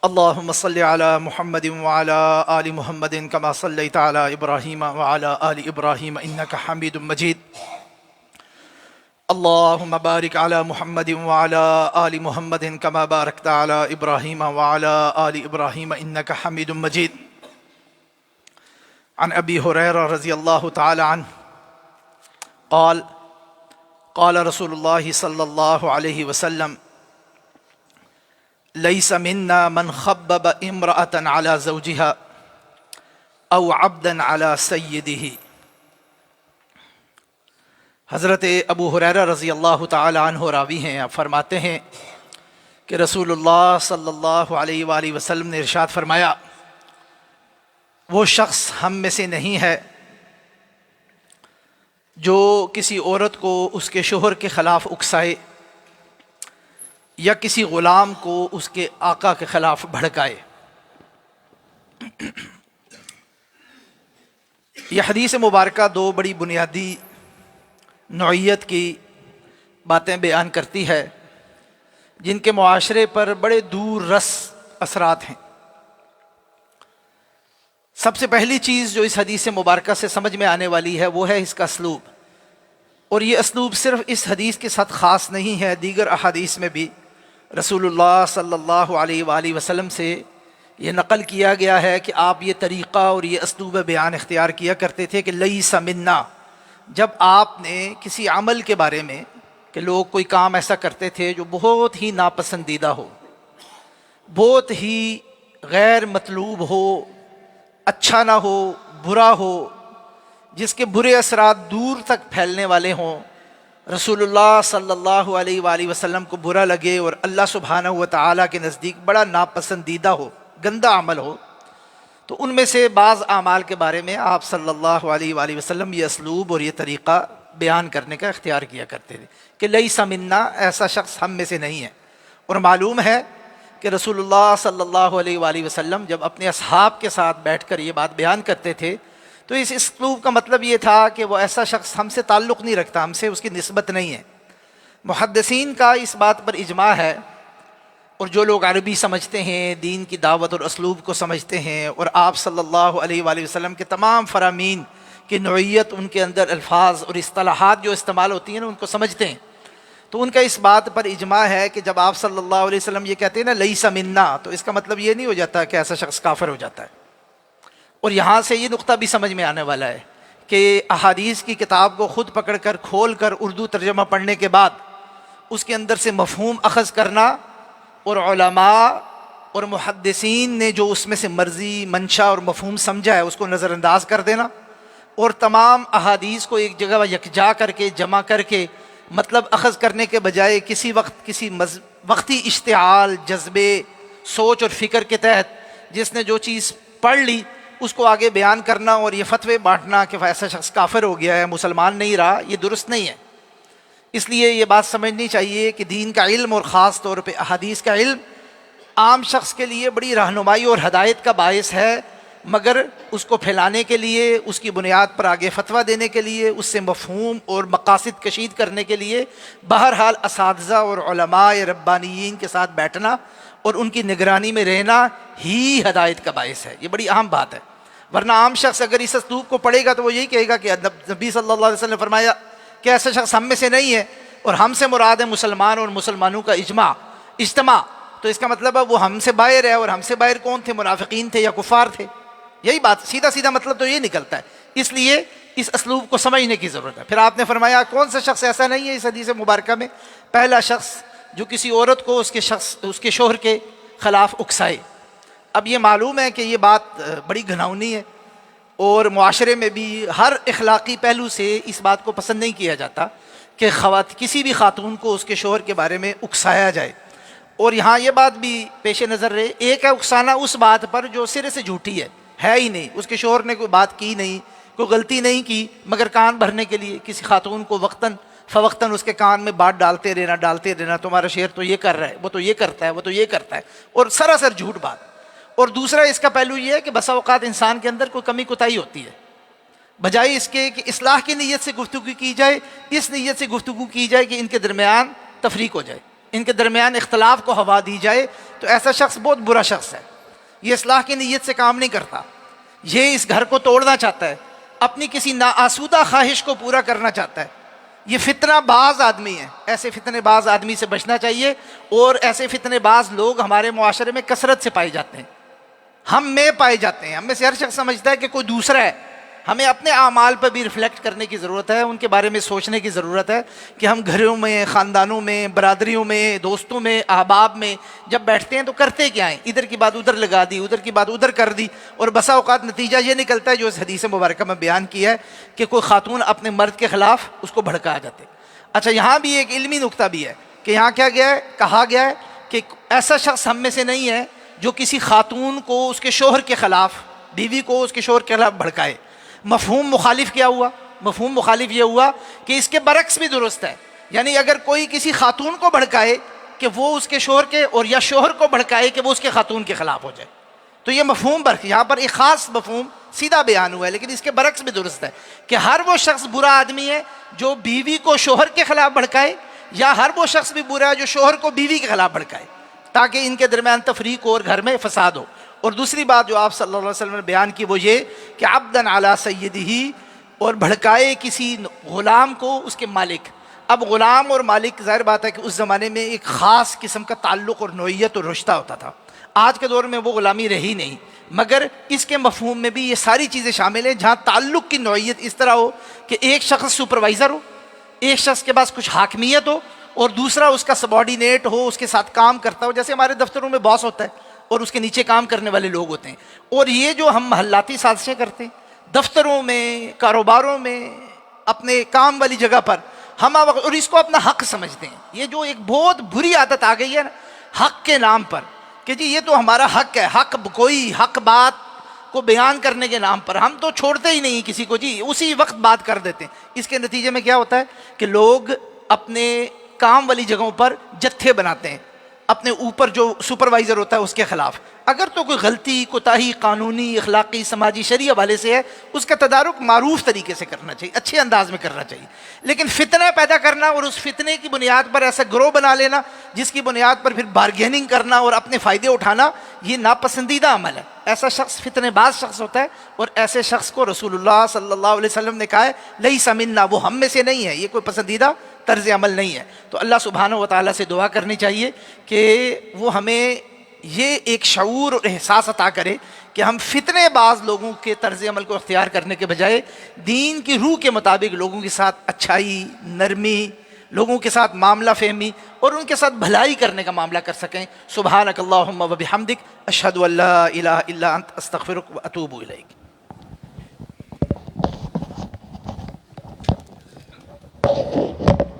اللهم صل على محمد وعلى آل محمد كما صليت على إبراهيم وعلى آل إبراهيم إنك حميد مجيد. اللهم بارك على محمد وعلى آل محمد كما باركت على إبراهيم وعلى آل إبراهيم إنك حميد مجيد. عن أبي هريرة رضي الله تعالى عنه قال قال رسول الله صلى الله عليه وسلم: ليس منا من خبب امرأة على زوجها او عبدا على سيده. حضرت ابو ہریرہ رضی اللہ تعالی عنہ راوی ہیں. آپ فرماتے ہیں کہ رسول اللہ صلی اللہ علیہ وآلہ وسلم نے ارشاد فرمایا: وہ شخص ہم میں سے نہیں ہے جو کسی عورت کو اس کے شوہر کے خلاف اکسائے یا کسی غلام کو اس کے آقا کے خلاف بھڑکائے. یہ حدیث مبارکہ دو بڑی بنیادی نوعیت کی باتیں بیان کرتی ہے جن کے معاشرے پر بڑے دور رس اثرات ہیں. سب سے پہلی چیز جو اس حدیث مبارکہ سے سمجھ میں آنے والی ہے وہ ہے اس کا اسلوب. اور یہ اسلوب صرف اس حدیث کے ساتھ خاص نہیں ہے، دیگر احادیث میں بھی رسول اللہ صلی اللہ علیہ وآلہ وسلم سے یہ نقل کیا گیا ہے کہ آپ یہ طریقہ اور یہ اسلوب بیان اختیار کیا کرتے تھے کہ لیس منا. جب آپ نے کسی عمل کے بارے میں کہ لوگ کوئی کام ایسا کرتے تھے جو بہت ہی ناپسندیدہ ہو، بہت ہی غیر مطلوب ہو، اچھا نہ ہو، برا ہو، جس کے برے اثرات دور تک پھیلنے والے ہوں، رسول اللہ صلی اللہ علیہ وآلہ وسلم کو برا لگے اور اللہ سبحانہ و تعالیٰ کے نزدیک بڑا ناپسندیدہ ہو، گندا عمل ہو، تو ان میں سے بعض اعمال کے بارے میں آپ صلی اللہ علیہ وآلہ وسلم یہ اسلوب اور یہ طریقہ بیان کرنے کا اختیار کیا کرتے تھے کہ لیس منا، ایسا شخص ہم میں سے نہیں ہے. اور معلوم ہے کہ رسول اللہ صلی اللہ علیہ وآلہ وسلم جب اپنے اصحاب کے ساتھ بیٹھ کر یہ بات بیان کرتے تھے تو اس اسلوب کا مطلب یہ تھا کہ وہ ایسا شخص ہم سے تعلق نہیں رکھتا، ہم سے اس کی نسبت نہیں ہے. محدثین کا اس بات پر اجماع ہے، اور جو لوگ عربی سمجھتے ہیں، دین کی دعوت اور اسلوب کو سمجھتے ہیں، اور آپ صلی اللہ علیہ وآلہ وسلم کے تمام فرامین کی نوعیت، ان کے اندر الفاظ اور اصطلاحات جو استعمال ہوتی ہیں نا، ان کو سمجھتے ہیں، تو ان کا اس بات پر اجماع ہے کہ جب آپ صلی اللہ علیہ وسلم یہ کہتے ہیں نا لیس منا، تو اس کا مطلب یہ نہیں ہو جاتا کہ ایسا شخص کافر ہو جاتا ہے. اور یہاں سے یہ نقطہ بھی سمجھ میں آنے والا ہے کہ احادیث کی کتاب کو خود پکڑ کر کھول کر اردو ترجمہ پڑھنے کے بعد اس کے اندر سے مفہوم اخذ کرنا، اور علماء اور محدثین نے جو اس میں سے مرضی، منشا اور مفہوم سمجھا ہے اس کو نظر انداز کر دینا، اور تمام احادیث کو ایک جگہ یکجا کر کے جمع کر کے مطلب اخذ کرنے کے بجائے کسی وقت کسی وقتی اشتعال، جذبے، سوچ اور فکر کے تحت جس نے جو چیز پڑھ لی اس کو آگے بیان کرنا اور یہ فتوے بانٹنا کہ ایسا شخص کافر ہو گیا ہے، مسلمان نہیں رہا، یہ درست نہیں ہے. اس لیے یہ بات سمجھنی چاہیے کہ دین کا علم اور خاص طور پہ احادیث کا علم عام شخص کے لیے بڑی رہنمائی اور ہدایت کا باعث ہے، مگر اس کو پھیلانے کے لیے، اس کی بنیاد پر آگے فتویٰ دینے کے لیے، اس سے مفہوم اور مقاصد کشید کرنے کے لیے بہرحال اساتذہ اور علماء ربانیین کے ساتھ بیٹھنا اور ان کی نگرانی میں رہنا ہی ہدایت کا باعث ہے. یہ بڑی اہم بات ہے. ورنہ عام شخص اگر اس اسلوب کو پڑھے گا تو وہ یہی کہے گا کہ نبی صلی اللہ علیہ وسلم نے فرمایا کہ ایسا شخص ہم میں سے نہیں ہے، اور ہم سے مراد ہے مسلمان اور مسلمانوں کا اجتماع، تو اس کا مطلب ہے وہ ہم سے باہر ہے. اور ہم سے باہر کون تھے؟ منافقین تھے یا کفار تھے. یہی بات، سیدھا سیدھا مطلب تو یہ نکلتا ہے. اس لیے اس اسلوب کو سمجھنے کی ضرورت ہے. پھر آپ نے فرمایا کون سا شخص ایسا نہیں ہے اس حدیث مبارکہ میں؟ پہلا شخص جو کسی عورت کو اس کے شوہر کے خلاف اکسائے. اب یہ معلوم ہے کہ یہ بات بڑی گھناؤنی ہے، اور معاشرے میں بھی ہر اخلاقی پہلو سے اس بات کو پسند نہیں کیا جاتا کہ کسی بھی خاتون کو اس کے شوہر کے بارے میں اکسایا جائے. اور یہاں یہ بات بھی پیش نظر رہے، ایک ہے اکسانا اس بات پر جو سرے سے جھوٹی ہے ہی نہیں، اس کے شوہر نے کوئی بات کی نہیں، کوئی غلطی نہیں کی، مگر کان بھرنے کے لیے کسی خاتون کو وقتاً فوقتاً اس کے کان میں بات ڈالتے رہنا، تمہارا شوہر تو یہ کر رہا ہے، وہ تو یہ کرتا ہے، وہ تو یہ کرتا ہے، اور سراسر جھوٹ بات. اور دوسرا اس کا پہلو یہ ہے کہ بسا اوقات انسان کے اندر کوئی کمی کوتاہی ہوتی ہے، بجائے اس کے کہ اصلاح کی نیت سے گفتگو کی جائے، اس نیت سے گفتگو کی جائے کہ ان کے درمیان تفریق ہو جائے. ان کے درمیان اختلاف کو ہوا دی جائے تو ایسا شخص بہت برا شخص ہے. یہ اصلاح کی نیت سے کام نہیں کرتا، یہ اس گھر کو توڑنا چاہتا ہے، اپنی کسی ناآسودہ خواہش کو پورا کرنا چاہتا ہے. یہ فتنہ باز آدمی ہے، ایسے فتنے باز آدمی سے بچنا چاہیے. اور ایسے فتنے باز لوگ ہمارے معاشرے میں کثرت سے پائے جاتے ہیں، ہم میں پائے جاتے ہیں. ہم میں سے ہر شخص سمجھتا ہے کہ کوئی دوسرا ہے. ہمیں اپنے اعمال پر بھی ریفلیکٹ کرنے کی ضرورت ہے، ان کے بارے میں سوچنے کی ضرورت ہے کہ ہم گھروں میں، خاندانوں میں، برادریوں میں، دوستوں میں، احباب میں جب بیٹھتے ہیں تو کرتے کیا ہیں؟ ادھر کی بات ادھر لگا دی، ادھر کی بات ادھر کر دی، اور بسا اوقات نتیجہ یہ نکلتا ہے جو اس حدیث مبارکہ میں بیان کیا ہے کہ کوئی خاتون اپنے مرد کے خلاف اس کو بھڑکا جاتے. اچھا، یہاں بھی ایک علمی نکتہ بھی ہے کہ یہاں کیا گیا ہے، کہا گیا ہے کہ ایسا شخص ہم میں سے نہیں ہے جو کسی خاتون کو اس کے شوہر کے خلاف، بیوی کو اس کے شوہر کے خلاف بھڑکائے. مفہوم مخالف کیا ہوا؟ مفہوم مخالف یہ ہوا کہ اس کے برعکس بھی درست ہے. یعنی اگر کوئی کسی خاتون کو بھڑکائے کہ وہ اس کے شوہر کے، اور یا شوہر کو بھڑکائے کہ وہ اس کے خاتون کے خلاف ہو جائے، تو یہ مفہوم برق یہاں پر ایک خاص مفہوم سیدھا بیان ہوا ہے. لیکن اس کے برعکس بھی درست ہے کہ ہر وہ شخص برا آدمی ہے جو بیوی کو شوہر کے خلاف بھڑکائے، یا ہر وہ شخص بھی برا ہے جو شوہر کو بیوی کے خلاف بھڑکائے، تاکہ ان کے درمیان تفریق ہو اور گھر میں فساد ہو. اور دوسری بات جو آپ صلی اللہ علیہ وسلم نے بیان کی وہ یہ کہ عبدن علی سیدہ، اور بھڑکائے کسی غلام کو اس کے مالک. اب غلام اور مالک ظاہر بات ہے کہ اس زمانے میں ایک خاص قسم کا تعلق اور نوعیت اور رشتہ ہوتا تھا. آج کے دور میں وہ غلامی رہی نہیں، مگر اس کے مفہوم میں بھی یہ ساری چیزیں شامل ہیں جہاں تعلق کی نوعیت اس طرح ہو کہ ایک شخص سپروائزر ہو، ایک شخص کے پاس کچھ حاکمیت ہو، اور دوسرا اس کا سبارڈینیٹ ہو، اس کے ساتھ کام کرتا ہو. جیسے ہمارے دفتروں میں باس ہوتا ہے اور اس کے نیچے کام کرنے والے لوگ ہوتے ہیں. اور یہ جو ہم محلاتی سازشیں کرتے ہیں دفتروں میں، کاروباروں میں، اپنے کام والی جگہ پر، ہم اور اس کو اپنا حق سمجھتے ہیں. یہ جو ایک بہت بری عادت آ گئی ہے نا حق کے نام پر، کہ جی یہ تو ہمارا حق ہے، حق کوئی حق بات کو بیان کرنے کے نام پر ہم تو چھوڑتے ہی نہیں کسی کو، جی اسی وقت بات کر دیتے ہیں. اس کے نتیجے میں کیا ہوتا ہے کہ لوگ اپنے کام والی جگہوں پر جتھے بناتے ہیں اپنے اوپر جو سپروائزر ہوتا ہے اس کے خلاف. اگر تو کوئی غلطی، کوتاہی قانونی، اخلاقی، سماجی، شرعی حوالے سے ہے، اس کا تدارک معروف طریقے سے کرنا چاہیے، اچھے انداز میں کرنا چاہیے. لیکن فتنہ پیدا کرنا اور اس فتنے کی بنیاد پر ایسا گروہ بنا لینا جس کی بنیاد پر پھر بارگیننگ کرنا اور اپنے فائدے اٹھانا، یہ ناپسندیدہ عمل ہے. ایسا شخص فتنے باز شخص ہوتا ہے، اور ایسے شخص کو رسول اللہ صلی اللہ علیہ وسلم نے کہا ہے لیس منا، وہ ہم میں سے نہیں ہے، یہ کوئی پسندیدہ طرز عمل نہیں ہے. تو اللہ سبحانہ و تعالیٰ سے دعا کرنی چاہیے کہ وہ ہمیں یہ ایک شعور اور احساس عطا کرے کہ ہم فتنے باز لوگوں کے طرز عمل کو اختیار کرنے کے بجائے دین کی روح کے مطابق لوگوں کے ساتھ اچھائی، نرمی، لوگوں کے ساتھ معاملہ فہمی اور ان کے ساتھ بھلائی کرنے کا معاملہ کر سکیں. سبحانک اللہم و بحمدک، اشہد ان لا الہ الا انت، استغفرک و اتوب الیک.